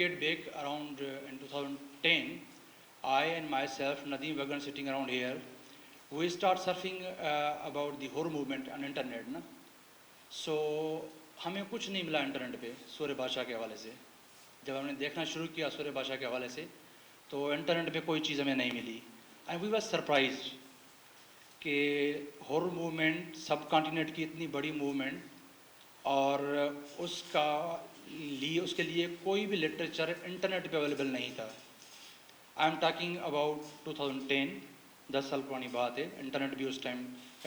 decade back, around in 2010, I and myself, Nadeem Wagan, sitting around here, we start surfing about the horror movement on internet ना. So हमें कुछ नहीं मिला internet पे सूर्य भाषा के हवाले से. जब हमने देखना शुरू किया सूर्य भाषा के हवाले से तो इंटरनेट पे कोई चीज़ हमें नहीं मिली. एंड वी वर सरप्राइज्ड कि हॉरर मूवमेंट सब कॉन्टिनेंट की इतनी बड़ी मूवमेंट और उसके लिए कोई भी लिटरेचर इंटरनेट पे अवेलेबल नहीं था. आई एम टॉकिंग अबाउट 2010, 10 साल पुरानी बात है. इंटरनेट भी उस टाइम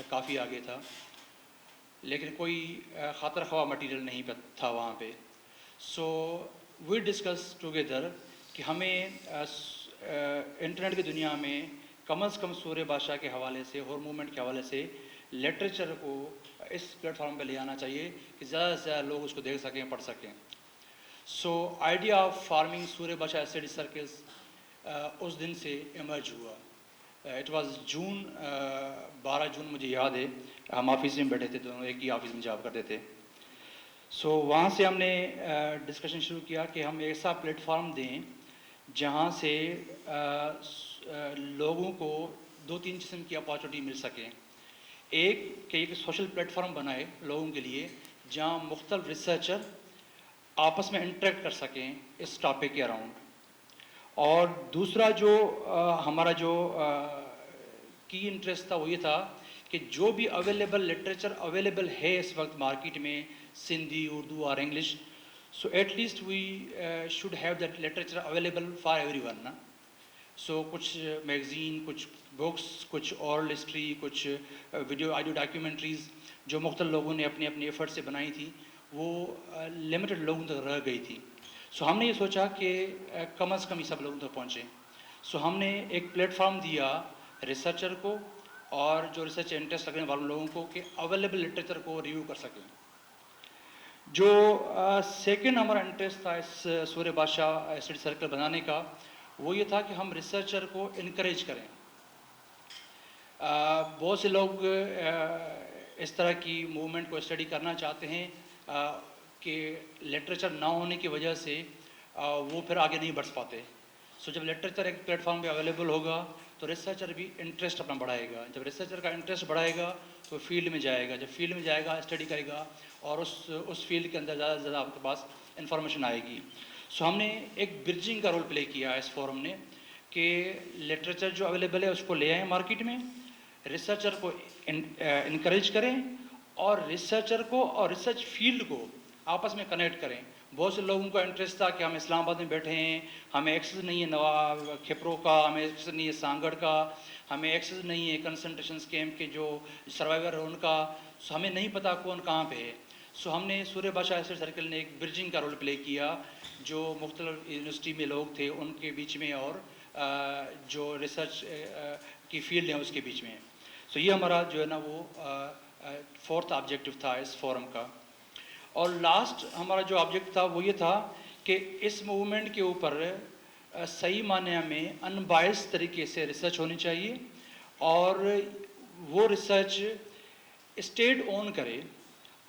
काफ़ी आगे था, लेकिन कोई खातर ख्वाह मटीरियल नहीं था वहाँ पे. सो वी डिस्कस टुगेदर कि हमें इंटरनेट की दुनिया में कम से कम सूर्य भाषा के हवाले से, हॉरर मूवमेंट के हवाले से लिटरेचर को इस प्लेटफॉर्म पे ले आना चाहिए कि ज़्यादा से ज़्यादा लोग उसको देख सकें, पढ़ सकें. सो आइडिया ऑफ फार्मिंग सूर्य भाषा स्टडी सर्कल्स उस दिन से इमर्ज हुआ. इट वाज जून, 12 जून मुझे याद है. हम ऑफिस में बैठे थे, दोनों एक ही ऑफिस में जॉब करते थे. सो वहाँ से हमने डिस्कशन शुरू किया कि हम ऐसा प्लेटफॉर्म दें जहाँ से लोगों को 2-3 किस्म की अपॉर्चुनिटी मिल सकें. एक कि एक सोशल प्लेटफॉर्म बनाए लोगों के लिए जहाँ मुख्तलिफ रिसर्चर आपस में इंटरेक्ट कर सकें इस टॉपिक के अराउंड. और दूसरा जो हमारा जो की इंटरेस्ट था वो ये था कि जो भी अवेलेबल लिटरेचर अवेलेबल है इस वक्त मार्केट में, सिंधी, उर्दू और English, so at least we should have that literature available for everyone ना. सो कुछ मैगज़ीन, कुछ बुक्स, कुछ ऑरल हिस्ट्री, कुछ ऑडियो डॉक्यूमेंट्रीज़ जो मुख्तलिफ लोगों ने अपने अपने एफर्ट से बनाई थी, वो लिमिटेड लोगों तक रह गई थी. सो हमने ये सोचा कि कम से कम ये सब लोगों तक पहुँचे. सो हमने एक प्लेटफॉर्म दिया रिसर्चर को और जो रिसर्च इंटरेस्ट रखने वाले लोगों को कि अवेलेबल लिटरेचर को रिव्यू कर सकें. जो सेकंड हमारा इंटरेस्ट था इस सूर्य भाषा स्टडी सर्कल बनाने का, वो ये था कि हम रिसर्चर को इनकरेज करें. बहुत से लोग इस तरह की मूवमेंट को स्टडी करना चाहते हैं कि लिटरेचर ना होने की वजह से वो फिर आगे नहीं बढ़ पाते. सो जब लिटरेचर एक प्लेटफॉर्म पे अवेलेबल होगा तो रिसर्चर भी इंटरेस्ट अपना बढ़ाएगा. जब रिसर्चर का इंटरेस्ट बढ़ाएगा तो फील्ड में जाएगा. जब फील्ड में जाएगा स्टडी करेगा और उस फील्ड के अंदर ज़्यादा से ज़्यादा आपके पास इंफॉर्मेशन आएगी. सो हमने एक ब्रिजिंग का रोल प्ले किया इस फोरम ने कि लिटरेचर जो अवेलेबल है उसको ले आएँ मार्केट में, रिसर्चर को इनकरेज करें और रिसर्चर को और रिसर्च फील्ड को आपस में कनेक्ट करें. बहुत से लोगों का इंटरेस्ट था कि हम इस्लामाबाद में बैठे हैं, हमें एक्सेस नहीं है नवाब खिपरो का, हमें एक्सेस नहीं है सांगड़ का, हमें एक्सेस नहीं है कंसंट्रेशन कैंप के जो सर्वाइवर है उनका. सो हमें नहीं पता कौन कहाँ पे है. सो हमने सूर्य भाषा स्टडी सर्कल ने एक ब्रिजिंग का रोल प्ले किया जो मुख्तलिफ यूनिवर्सिटी में लोग थे उनके बीच में और जो रिसर्च की फील्ड है उसके बीच में. सो ये हमारा जो है ना वो फोर्थ ऑब्जेक्टिव था इस फोरम का. और लास्ट हमारा जो ऑब्जेक्ट था वो ये था कि इस मूवमेंट के ऊपर सही माने में अनबायस्ड तरीके से रिसर्च होनी चाहिए और वो रिसर्च स्टेट ओन करे.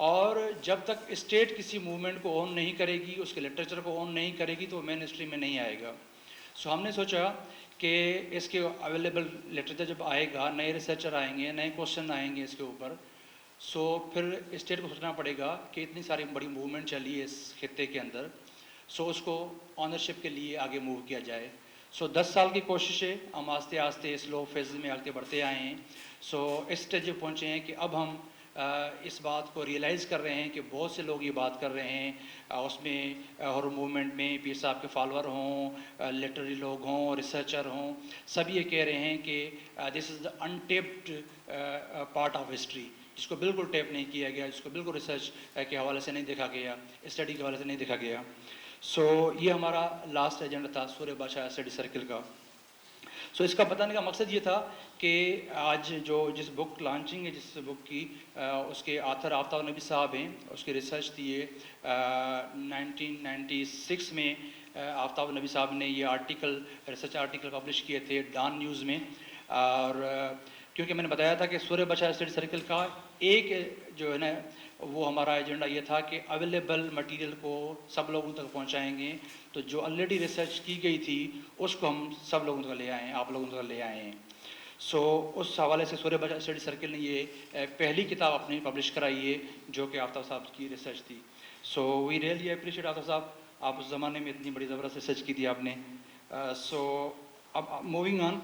और जब तक स्टेट किसी मूवमेंट को ओन नहीं करेगी, उसके लिटरेचर को ओन नहीं करेगी तो मेन स्ट्रीम में नहीं आएगा. सो हमने सोचा कि इसके अवेलेबल लिटरेचर जब आएगा, नए रिसर्चर आएंगे, नए क्वेश्चन आएंगे इसके ऊपर, सो फिर स्टेट को सोचना पड़ेगा कि इतनी सारी बड़ी मूवमेंट चली है इस खित्ते के अंदर, सो उसको ऑनरशिप के लिए आगे मूव किया जाए. सो 10 साल की कोशिश है, हम आस्ते आस्ते स्लो फेज में आगे बढ़ते आए हैं. सो इस स्टेज पे पहुँचे हैं कि अब हम इस बात को रियलाइज़ कर रहे हैं कि बहुत से लोग ये बात कर रहे हैं, उसमें हॉरर मूवमेंट में पीर साहब के फॉलोअर हों, लिटरेरी लोग हों, रिसर्चर हों, सब ये कह रहे हैं कि this is the untapped part of history, जिसको बिल्कुल टेप नहीं किया गया, जिसको बिल्कुल रिसर्च के हवाले से नहीं देखा गया, स्टडी के हवाले से नहीं देखा गया. सो ये हमारा लास्ट एजेंडा था सूर्य भाषा स्टडी सर्कल का. सो इसका बताने का मकसद ये था कि आज जो जिस बुक लॉन्चिंग है, जिस बुक की उसके आथर आफ्ताब नबी साहब हैं, उसकी रिसर्च थी ये 1996 में आफ्ताब नबी साहब ने ये आर्टिकल, रिसर्च आर्टिकल पब्लिश किए थे डॉन न्यूज़ में. और क्योंकि मैंने बताया था कि सूर्य भाषा स्टडी सर्कल का ایک جو ہے نا وہ ہمارا ایجنڈا یہ تھا کہ اویلیبل مٹیریل کو سب لوگوں تک پہنچائیں گے. تو جو آلریڈی ریسرچ کی گئی تھی اس کو ہم سب لوگوں تک لے آئے ہیں, آپ لوگوں تک لے آئے ہیں. سو اس حوالے سے سورہ بچہ اسٹڈی سرکل نے یہ پہلی کتاب اپنی پبلش کرائی ہے جو کہ آفتاب صاحب کی ریسرچ تھی. سو وی ریئلی اپریشیٹ آفتاب صاحب, آپ اس زمانے میں اتنی بڑی زبردست ریسرچ کی تھی آپ نے. سو اب موونگ آن,